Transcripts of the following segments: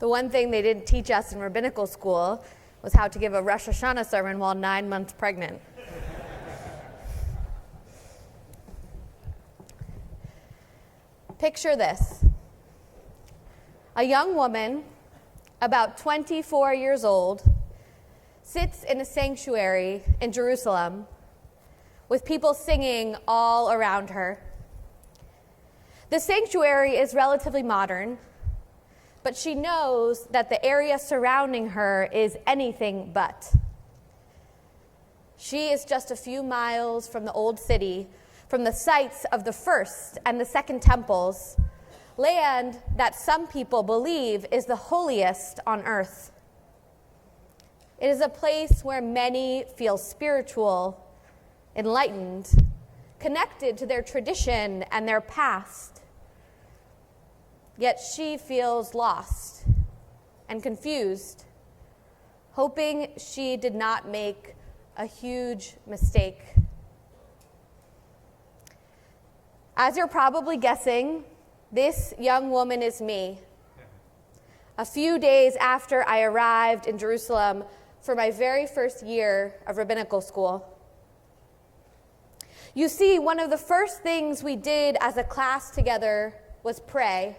The one thing they didn't teach us in rabbinical school was how to give a Rosh Hashanah sermon while 9 months pregnant. Picture this. A young woman, about 24 years old, sits in a sanctuary in Jerusalem with people singing all around her. The sanctuary is relatively modern, but she knows that the area surrounding her is anything but. She is just a few miles from the old city, from the sites of the first and the second temples, land that some people believe is the holiest on earth. It is a place where many feel spiritual, enlightened, connected to their tradition and their past. Yet she feels lost and confused, hoping she did not make a huge mistake. As you're probably guessing, this young woman is me. A few days after I arrived in Jerusalem for my very first year of rabbinical school. You see, one of the first things we did as a class together was pray.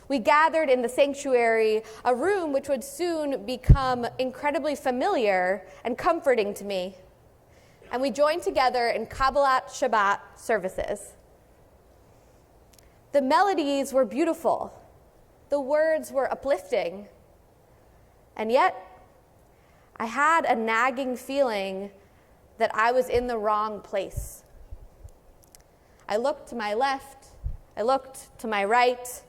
We gathered in the sanctuary, a room which would soon become incredibly familiar and comforting to me. And we joined together in Kabbalat Shabbat services. The melodies were beautiful. The words were uplifting. And yet, I had a nagging feeling that I was in the wrong place. I looked to my left, I looked to my right,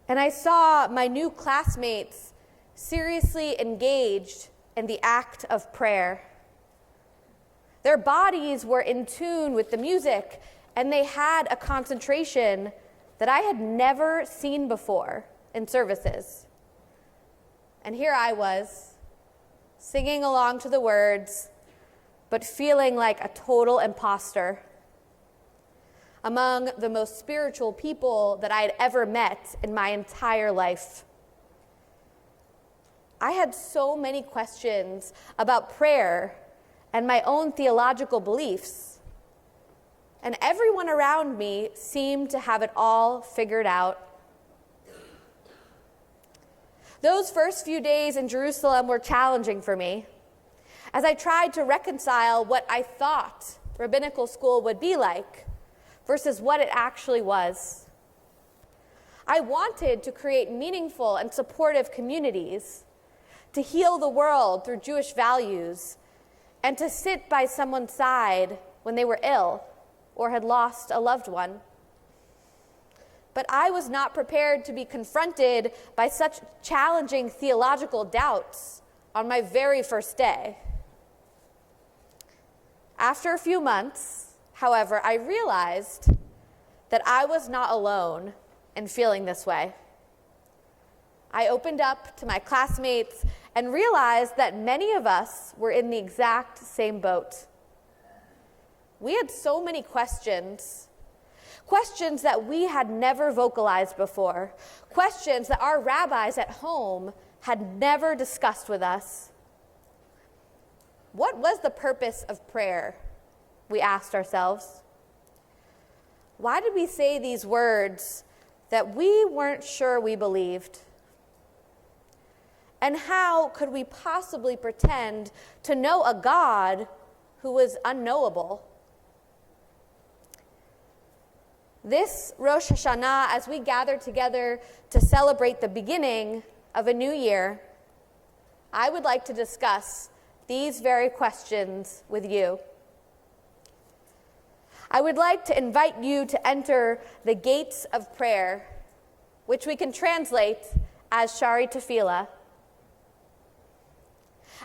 and I saw my new classmates seriously engaged in the act of prayer. Their bodies were in tune with the music, and they had a concentration that I had never seen before in services. And here I was, singing along to the words, but feeling like a total imposter. Among the most spiritual people that I had ever met in my entire life. I had so many questions about prayer and my own theological beliefs, and everyone around me seemed to have it all figured out. Those first few days in Jerusalem were challenging for me, as I tried to reconcile what I thought rabbinical school would be like versus what it actually was. I wanted to create meaningful and supportive communities, to heal the world through Jewish values, and to sit by someone's side when they were ill or had lost a loved one. But I was not prepared to be confronted by such challenging theological doubts on my very first day. After a few months, however, I realized that I was not alone in feeling this way. I opened up to my classmates and realized that many of us were in the exact same boat. We had so many questions that we had never vocalized before, questions that our rabbis at home had never discussed with us. What was the purpose of prayer? We asked ourselves. Why did we say these words that we weren't sure we believed? And how could we possibly pretend to know a God who was unknowable? This Rosh Hashanah, as we gather together to celebrate the beginning of a new year, I would like to discuss these very questions with you. I would like to invite you to enter the gates of prayer, which we can translate as Shaaray Tefila.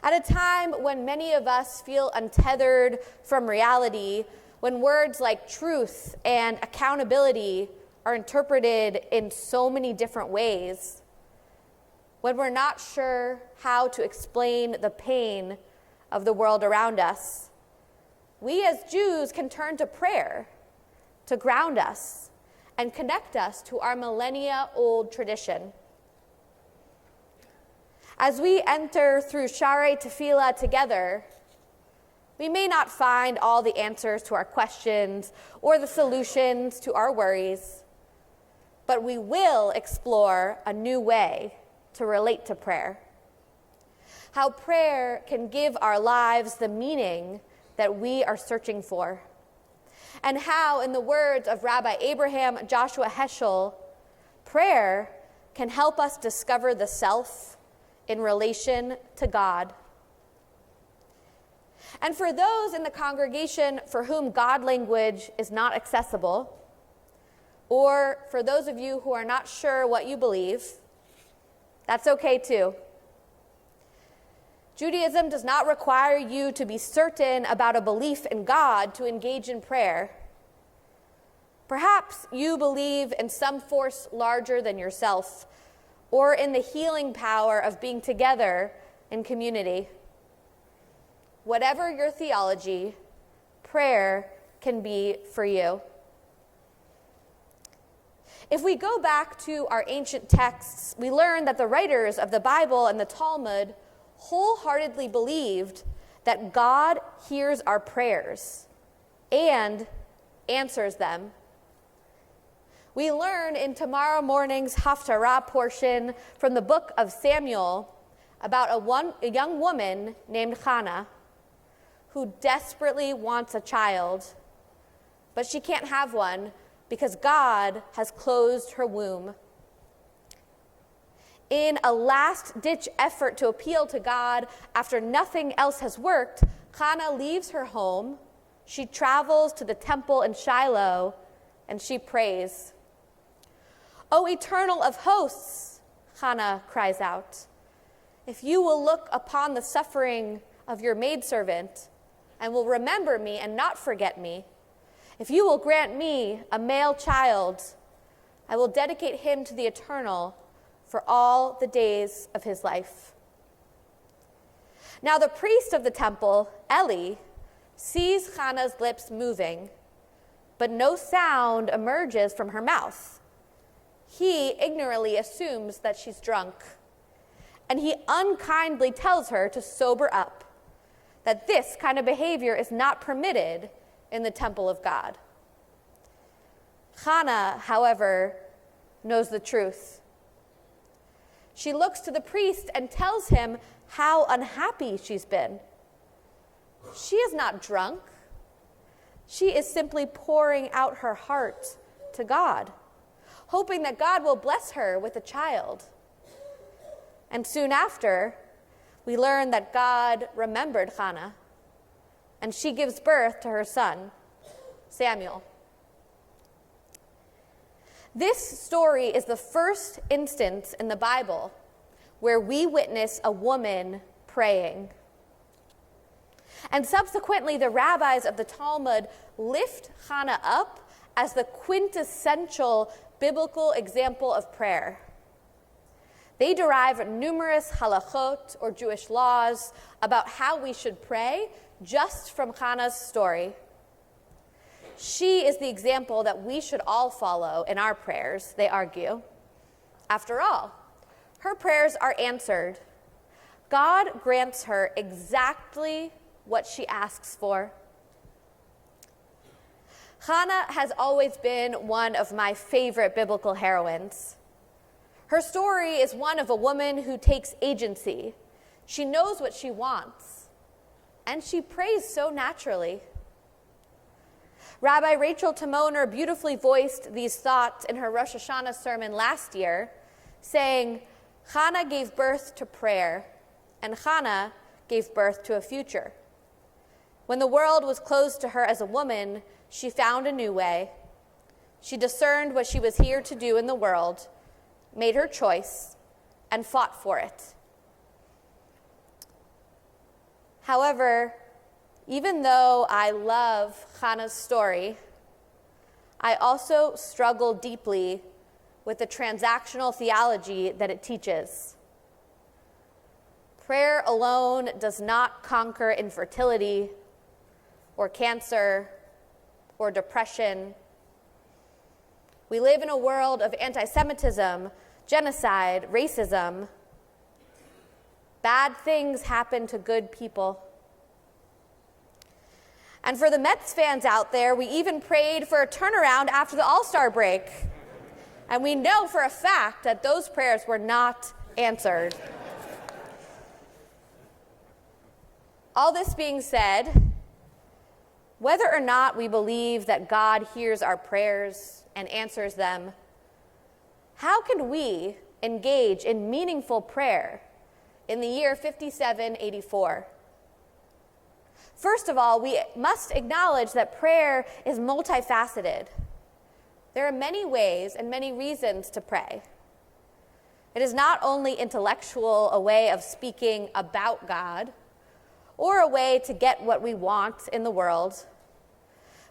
At a time when many of us feel untethered from reality, when words like truth and accountability are interpreted in so many different ways, when we're not sure how to explain the pain of the world around us, we as Jews can turn to prayer to ground us and connect us to our millennia-old tradition. As we enter through Shaaray Tefila together, we may not find all the answers to our questions or the solutions to our worries, but we will explore a new way to relate to prayer. How prayer can give our lives the meaning that we are searching for. And how, in the words of Rabbi Abraham Joshua Heschel, prayer can help us discover the self in relation to God. And for those in the congregation for whom God language is not accessible, or for those of you who are not sure what you believe, that's okay too. Judaism does not require you to be certain about a belief in God to engage in prayer. Perhaps you believe in some force larger than yourself, or in the healing power of being together in community. Whatever your theology, prayer can be for you. If we go back to our ancient texts, we learn that the writers of the Bible and the Talmud wholeheartedly believed that God hears our prayers and answers them. We learn in tomorrow morning's Haftarah portion from the book of Samuel about a young woman named Hannah who desperately wants a child, but she can't have one because God has closed her womb. In a last-ditch effort to appeal to God after nothing else has worked, Hannah leaves her home, she travels to the temple in Shiloh, and she prays. "O Eternal of hosts," Hannah cries out, "if you will look upon the suffering of your maidservant and will remember me and not forget me, if you will grant me a male child, I will dedicate him to the Eternal for all the days of his life." Now the priest of the temple, Eli, sees Hannah's lips moving, but no sound emerges from her mouth. He ignorantly assumes that she's drunk, and he unkindly tells her to sober up, that this kind of behavior is not permitted in the temple of God. Hannah, however, knows the truth. She looks to the priest and tells him how unhappy she's been. She is not drunk. She is simply pouring out her heart to God, hoping that God will bless her with a child. And soon after, we learn that God remembered Hannah, and she gives birth to her son, Samuel. This story is the first instance in the Bible where we witness a woman praying. And subsequently, the rabbis of the Talmud lift Hannah up as the quintessential biblical example of prayer. They derive numerous halachot, or Jewish laws, about how we should pray just from Hannah's story. She is the example that we should all follow in our prayers, they argue. After all, her prayers are answered. God grants her exactly what she asks for. Hannah has always been one of my favorite biblical heroines. Her story is one of a woman who takes agency. She knows what she wants, and she prays so naturally. Rabbi Rachel Timoner beautifully voiced these thoughts in her Rosh Hashanah sermon last year, saying, Hannah gave birth to prayer, and Hannah gave birth to a future. When the world was closed to her as a woman, she found a new way. She discerned what she was here to do in the world, made her choice, and fought for it. However, even though I love Hannah's story, I also struggle deeply with the transactional theology that it teaches. Prayer alone does not conquer infertility or cancer or depression. We live in a world of anti-Semitism, genocide, racism. Bad things happen to good people. And for the Mets fans out there, we even prayed for a turnaround after the All-Star break. And we know for a fact that those prayers were not answered. All this being said, whether or not we believe that God hears our prayers and answers them, how can we engage in meaningful prayer in the year 5784? First of all, we must acknowledge that prayer is multifaceted. There are many ways and many reasons to pray. It is not only intellectual, a way of speaking about God, or a way to get what we want in the world,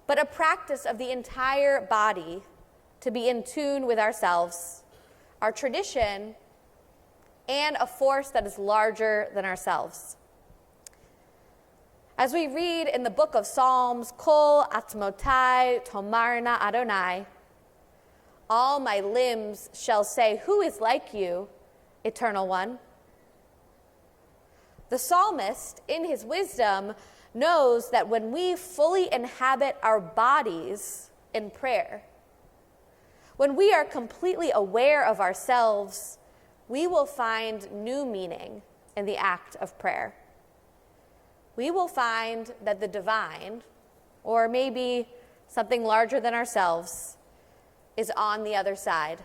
but a practice of the entire body to be in tune with ourselves, our tradition, and a force that is larger than ourselves. As we read in the book of Psalms, Kol atzmotai tomarna Adonai, all my limbs shall say, who is like you, Eternal One? The psalmist, in his wisdom, knows that when we fully inhabit our bodies in prayer, when we are completely aware of ourselves, we will find new meaning in the act of prayer. We will find that the divine, or maybe something larger than ourselves, is on the other side.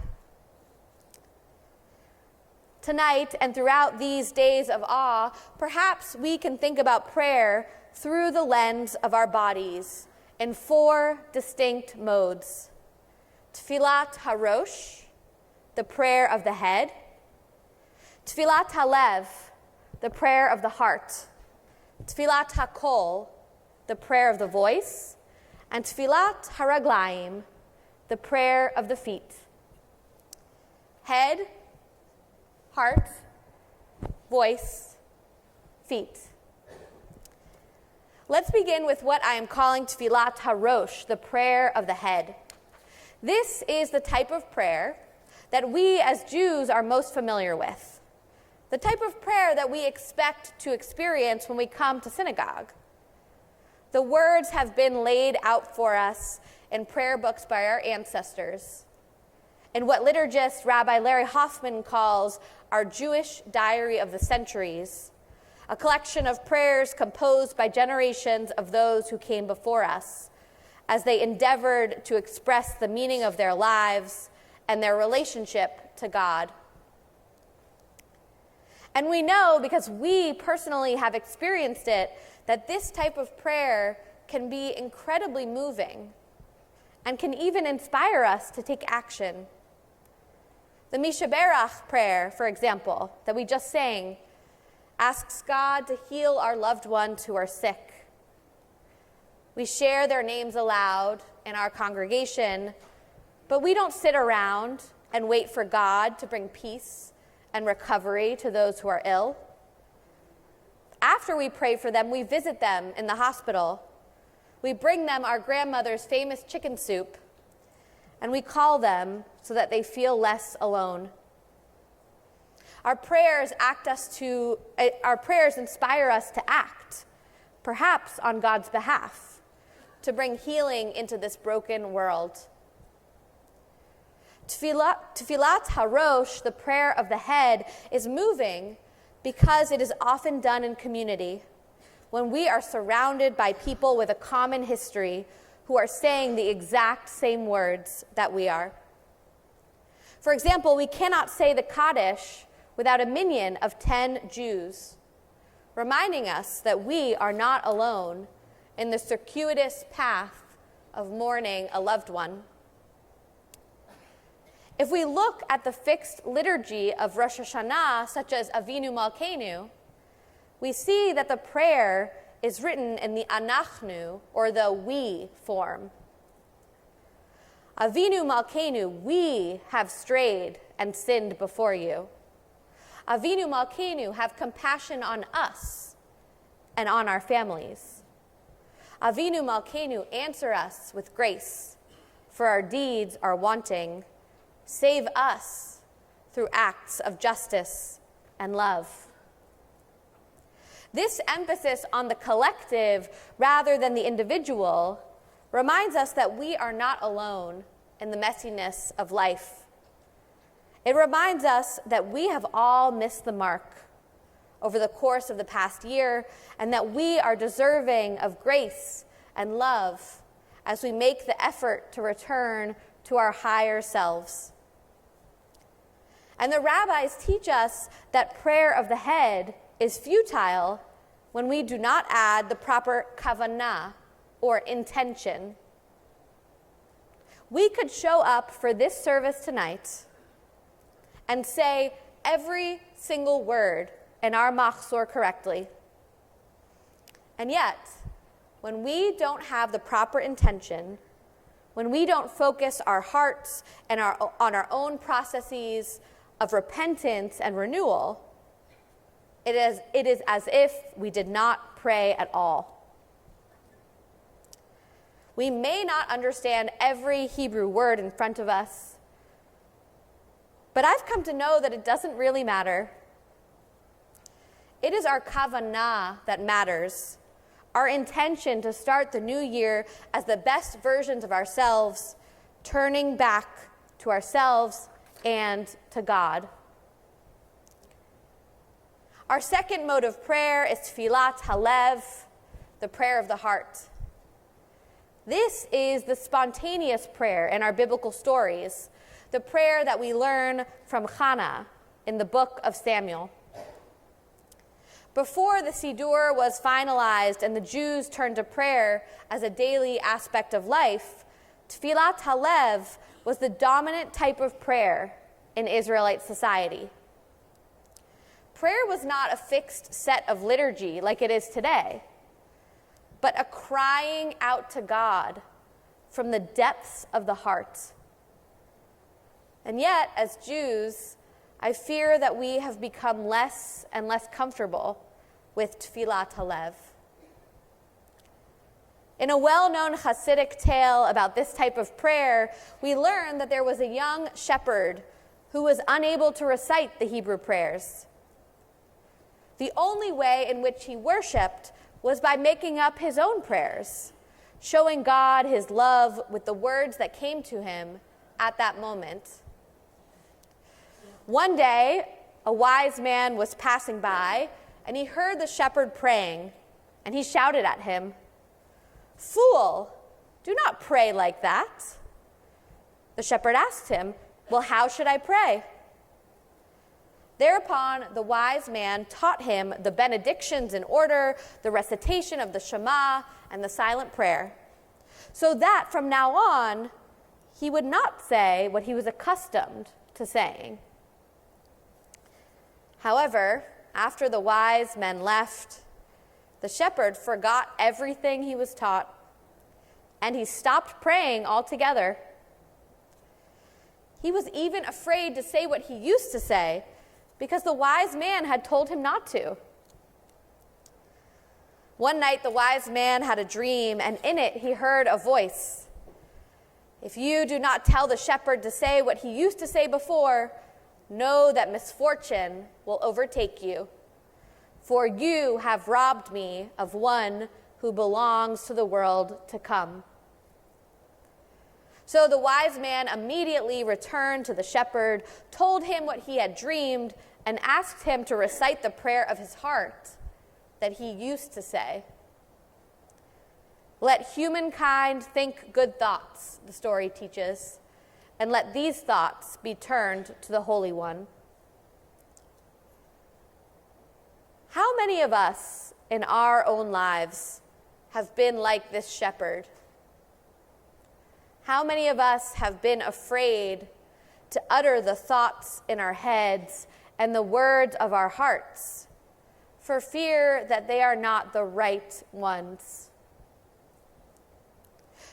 Tonight and throughout these days of awe, perhaps we can think about prayer through the lens of our bodies in 4 distinct modes. Tfilat HaRosh, the prayer of the head. Tfilat HaLev, the prayer of the heart. Tfilat HaKol, the prayer of the voice. And Tfilat HaRaglaim, the prayer of the feet. Head, heart, voice, feet. Let's begin with what I am calling Tfilat HaRosh, the prayer of the head. This is the type of prayer that we as Jews are most familiar with, the type of prayer that we expect to experience when we come to synagogue. The words have been laid out for us in prayer books by our ancestors, in what liturgist Rabbi Larry Hoffman calls our Jewish Diary of the Centuries, a collection of prayers composed by generations of those who came before us, as they endeavored to express the meaning of their lives and their relationship to God. And we know, because we personally have experienced it, that this type of prayer can be incredibly moving and can even inspire us to take action. The Mishaberach prayer, for example, that we just sang, asks God to heal our loved ones who are sick. We share their names aloud in our congregation, but we don't sit around and wait for God to bring peace and recovery to those who are ill. After we pray for them, we visit them in the hospital. We bring them our grandmother's famous chicken soup, and we call them so that they feel less alone. Our prayers inspire us to act, perhaps on God's behalf, to bring healing into this broken world. Tfilat HaRosh, the prayer of the head, is moving because it is often done in community, when we are surrounded by people with a common history who are saying the exact same words that we are. For example, we cannot say the Kaddish without a minyan of 10 Jews, reminding us that we are not alone in the circuitous path of mourning a loved one. If we look at the fixed liturgy of Rosh Hashanah, such as Avinu Malkeinu, we see that the prayer is written in the Anachnu, or the we form. Avinu Malkeinu, we have strayed and sinned before you. Avinu Malkeinu, have compassion on us and on our families. Avinu Malkeinu, answer us with grace, for our deeds are wanting. Save us through acts of justice and love. This emphasis on the collective rather than the individual reminds us that we are not alone in the messiness of life. It reminds us that we have all missed the mark over the course of the past year, and that we are deserving of grace and love as we make the effort to return to our higher selves. And the rabbis teach us that prayer of the head is futile when we do not add the proper kavanah, or intention. We could show up for this service tonight and say every single word in our machzor correctly. And yet, when we don't have the proper intention, when we don't focus our hearts and on our own processes of repentance and renewal, it is as if we did not pray at all. We may not understand every Hebrew word in front of us, but I've come to know that it doesn't really matter. It is our kavanah that matters, our intention to start the new year as the best versions of ourselves, turning back to ourselves and to God. Our second mode of prayer is Tfilat Halev, the prayer of the heart. This is the spontaneous prayer in our biblical stories, the prayer that we learn from Hannah in the book of Samuel. Before the Siddur was finalized and the Jews turned to prayer as a daily aspect of life, Tfilat Halev was the dominant type of prayer in Israelite society. Prayer was not a fixed set of liturgy like it is today, but a crying out to God from the depths of the heart. And yet, as Jews, I fear that we have become less and less comfortable with Tfilat Halev. In a well-known Hasidic tale about this type of prayer, we learn that there was a young shepherd who was unable to recite the Hebrew prayers. The only way in which he worshiped was by making up his own prayers, showing God his love with the words that came to him at that moment. One day, a wise man was passing by, and he heard the shepherd praying, and he shouted at him, "Fool, do not pray like that." The shepherd asked him, "Well, how should I pray?" Thereupon, the wise man taught him the benedictions in order, the recitation of the Shema, and the silent prayer, so that from now on, he would not say what he was accustomed to saying. However, after the wise men left, the shepherd forgot everything he was taught, and he stopped praying altogether. He was even afraid to say what he used to say, because the wise man had told him not to. One night, the wise man had a dream, and in it he heard a voice. "If you do not tell the shepherd to say what he used to say before, know that misfortune will overtake you, for you have robbed me of one who belongs to the world to come." So the wise man immediately returned to the shepherd, told him what he had dreamed, and asked him to recite the prayer of his heart that he used to say. Let humankind think good thoughts, the story teaches, and let these thoughts be turned to the Holy One. How many of us in our own lives have been like this shepherd? How many of us have been afraid to utter the thoughts in our heads and the words of our hearts for fear that they are not the right ones?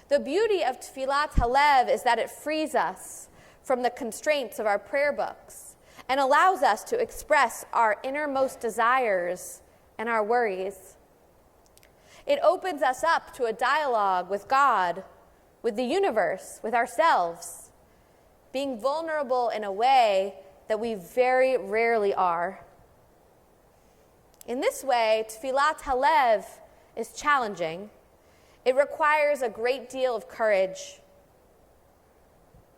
The beauty of Tfilat Halev is that it frees us from the constraints of our prayer books and allows us to express our innermost desires and our worries. It opens us up to a dialogue with God, with the universe, with ourselves, being vulnerable in a way that we very rarely are. In this way, Tfilat Halev is challenging. It requires a great deal of courage.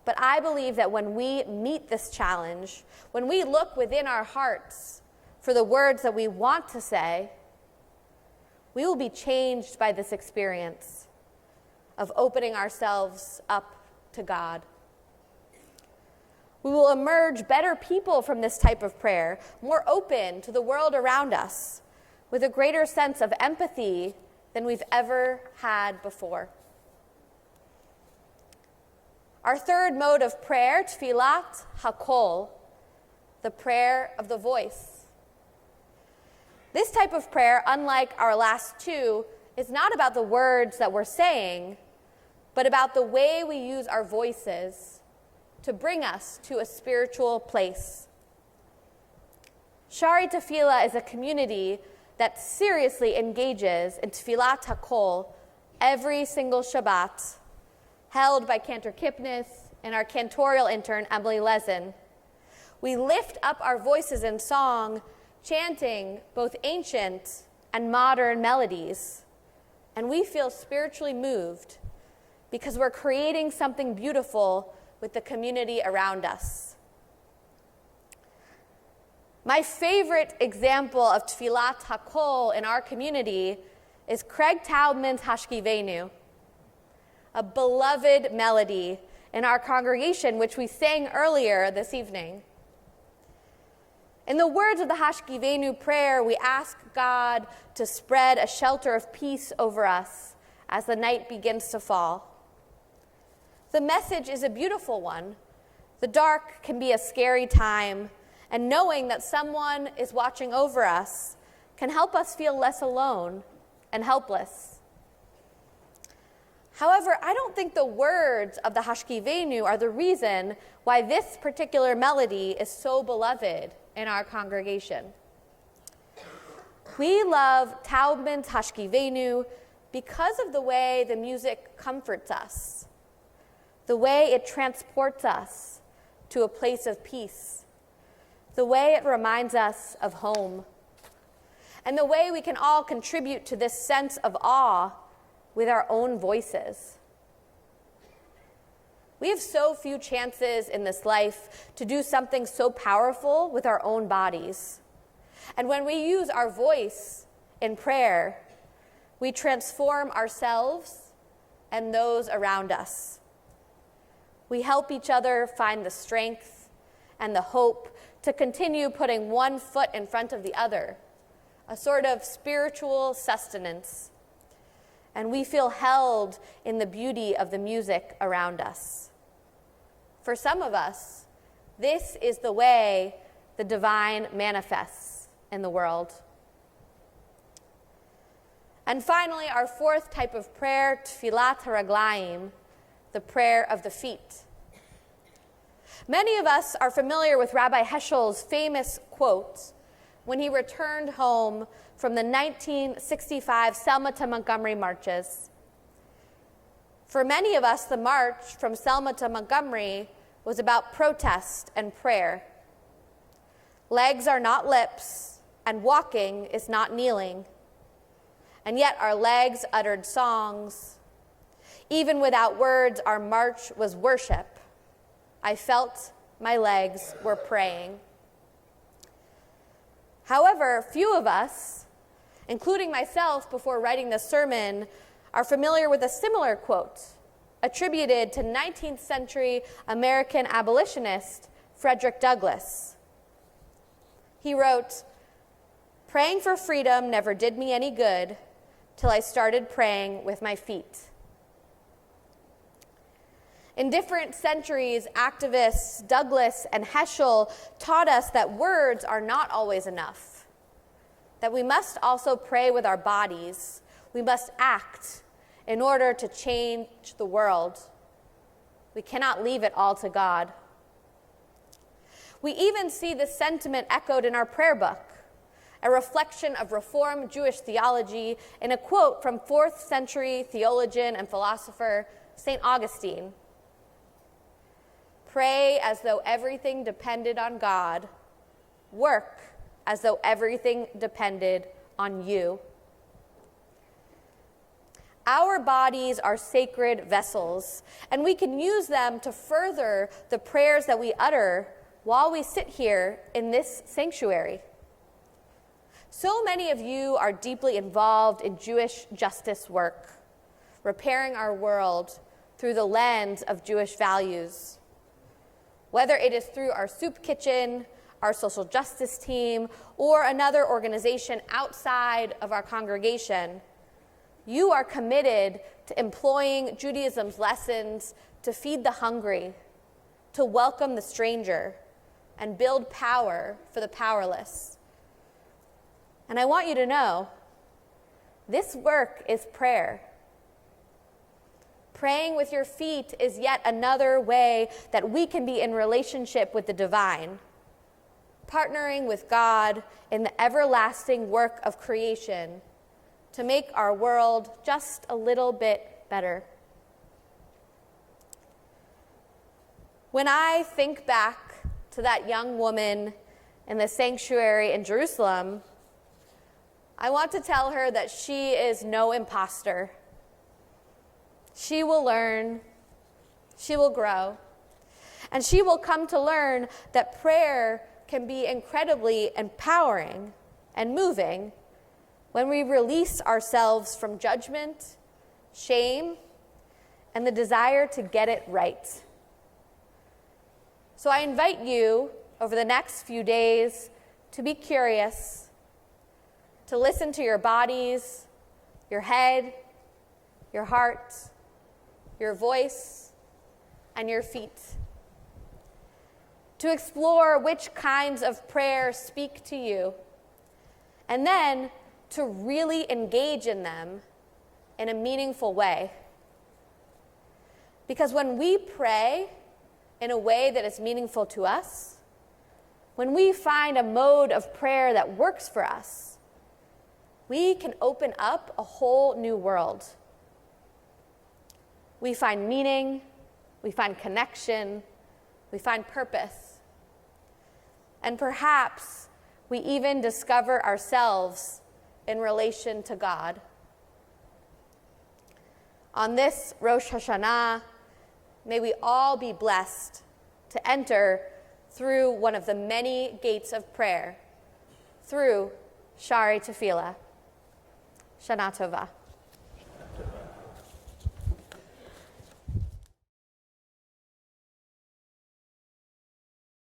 But I believe that when we meet this challenge, when we look within our hearts for the words that we want to say, we will be changed by this experience of opening ourselves up to God. We will emerge better people from this type of prayer, more open to the world around us, with a greater sense of empathy than we've ever had before. Our third mode of prayer, Tfilat HaKol, the prayer of the voice. This type of prayer, unlike our last two, is not about the words that we're saying, but about the way we use our voices to bring us to a spiritual place. Shaaray Tefila is a community that seriously engages in Tfilat HaKol every single Shabbat, held by Cantor Kipnis and our cantorial intern, Emily Lezen. We lift up our voices in song, chanting both ancient and modern melodies, and we feel spiritually moved because we're creating something beautiful with the community around us. My favorite example of Tfilat HaKol in our community is Craig Taubman's Hashkivenu, a beloved melody in our congregation, which we sang earlier this evening. In the words of the Hashkivenu prayer, we ask God to spread a shelter of peace over us as the night begins to fall. The message is a beautiful one. The dark can be a scary time, and knowing that someone is watching over us can help us feel less alone and helpless. However, I don't think the words of the Hashkivenu are the reason why this particular melody is so beloved in our congregation. We love Taubman's Hashkivenu because of the way the music comforts us, the way it transports us to a place of peace, the way it reminds us of home, and the way we can all contribute to this sense of awe with our own voices. We have so few chances in this life to do something so powerful with our own bodies. And when we use our voice in prayer, we transform ourselves and those around us. We help each other find the strength and the hope to continue putting one foot in front of the other, a sort of spiritual sustenance. And we feel held in the beauty of the music around us. For some of us, this is the way the divine manifests in the world. And finally, our fourth type of prayer, Tfilat HaRaglayim, the prayer of the feet. Many of us are familiar with Rabbi Heschel's famous quote when he returned home from the 1965 Selma to Montgomery marches. For many of us, the march from Selma to Montgomery was about protest and prayer. Legs are not lips, and walking is not kneeling. And yet our legs uttered songs. Even without words, our march was worship. I felt my legs were praying. However, few of us, including myself before writing this sermon, are familiar with a similar quote attributed to 19th century American abolitionist Frederick Douglass. He wrote, "Praying for freedom never did me any good till I started praying with my feet." In different centuries, activists Douglass and Heschel taught us that words are not always enough, that we must also pray with our bodies. We must act in order to change the world. We cannot leave it all to God. We even see this sentiment echoed in our prayer book, a reflection of Reformed Jewish theology in a quote from 4th century theologian and philosopher St. Augustine. "Pray as though everything depended on God. Work as though everything depended on you. Our bodies are sacred vessels, and we can use them to further the prayers that we utter while we sit here in this sanctuary. So many of you are deeply involved in Jewish justice work, repairing our world through the lens of Jewish values. Whether it is through our soup kitchen, our social justice team, or another organization outside of our congregation, you are committed to employing Judaism's lessons to feed the hungry, to welcome the stranger, and build power for the powerless. And I want you to know, this work is prayer. Praying with your feet is yet another way that we can be in relationship with the divine, partnering with God in the everlasting work of creation to make our world just a little bit better. When I think back to that young woman in the sanctuary in Jerusalem, I want to tell her that she is no imposter. She will learn, she will grow, and she will come to learn that prayer can be incredibly empowering and moving when we release ourselves from judgment, shame, and the desire to get it right. So I invite you over the next few days to be curious, to listen to your bodies, your head, your heart, your voice, and your feet. To explore which kinds of prayer speak to you, and then to really engage in them in a meaningful way. Because when we pray in a way that is meaningful to us, when we find a mode of prayer that works for us, we can open up a whole new world. We find meaning, we find connection, we find purpose. And perhaps we even discover ourselves in relation to God. On this Rosh Hashanah, may we all be blessed to enter through one of the many gates of prayer, through Shaaray Tefila. Shana Tova.